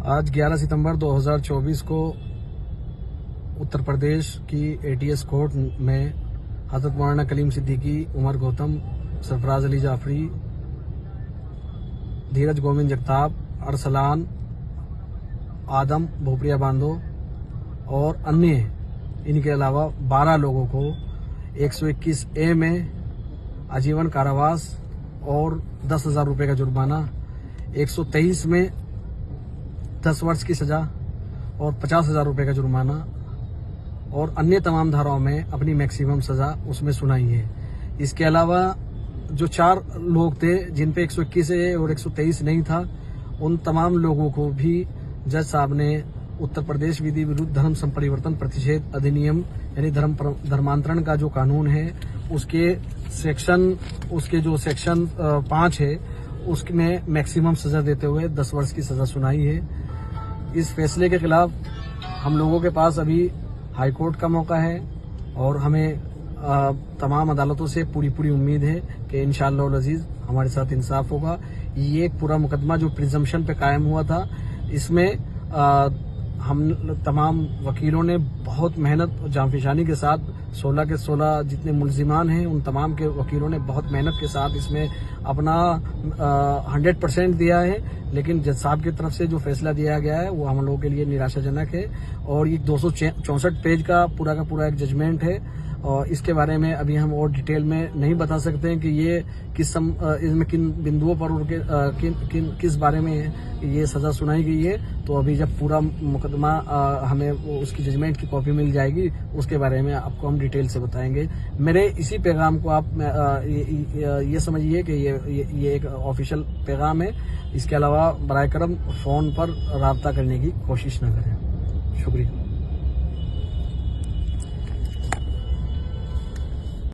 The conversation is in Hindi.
आज 11 सितंबर 2024 को उत्तर प्रदेश की एटीएस कोर्ट में हजरत मौलाना कलीम सिद्दीकी, उमर गौतम, सरफराज अली जाफरी, धीरज गोविंद जगताप, अरसलान, आदम भोपरिया बांदो और अन्य इनके अलावा 12 लोगों को 121A में आजीवन कारावास और 10,000 रुपये का जुर्माना, 123 में 10 वर्ष की सजा और 50,000 रुपये का जुर्माना और अन्य तमाम धाराओं में अपनी मैक्सिमम सजा उसमें सुनाई है। इसके अलावा जो 4 लोग थे जिन पे 121A और 123 नहीं था, उन तमाम लोगों को भी जज साहब ने उत्तर प्रदेश विधि विरुद्ध धर्म संपरिवर्तन प्रतिषेध अधिनियम यानी धर्मांतरण का जो कानून है उसके जो सेक्शन 5 है उसमें मैक्सिमम सजा देते हुए 10 वर्ष की सजा सुनाई है। इस फैसले के खिलाफ हम लोगों के पास अभी हाई कोर्ट का मौका है और हमें तमाम अदालतों से पूरी उम्मीद है कि इंशाअल्लाह अज़ीज हमारे साथ इंसाफ होगा। ये एक पूरा मुकदमा जो प्रिजम्पशन पे कायम हुआ था, इसमें हम तमाम वकीलों ने बहुत मेहनत और जांफिशानी के साथ 16 के 16 जितने मुल्जिमान हैं उन तमाम के वकीलों ने बहुत मेहनत के साथ इसमें अपना 100% दिया है, लेकिन जज साहब की तरफ से जो फैसला दिया गया है वो हम लोगों के लिए निराशाजनक है। और ये 264 पेज का पूरा एक जजमेंट है और इसके बारे में अभी हम और डिटेल में नहीं बता सकते हैं कि ये इसमें किन बिंदुओं पर उनके किस बारे में ये सजा सुनाई गई है। तो अभी जब पूरा मुकदमा हमें उसकी जजमेंट की कॉपी मिल जाएगी उसके बारे में आपको हम डिटेल से बताएंगे। मेरे इसी पैगाम को आप ये समझिए कि ये एक ऑफिशियल पैगाम है। इसके अलावा बराए करम फोन पर राब्ता करने की कोशिश न करें। शुक्रिया।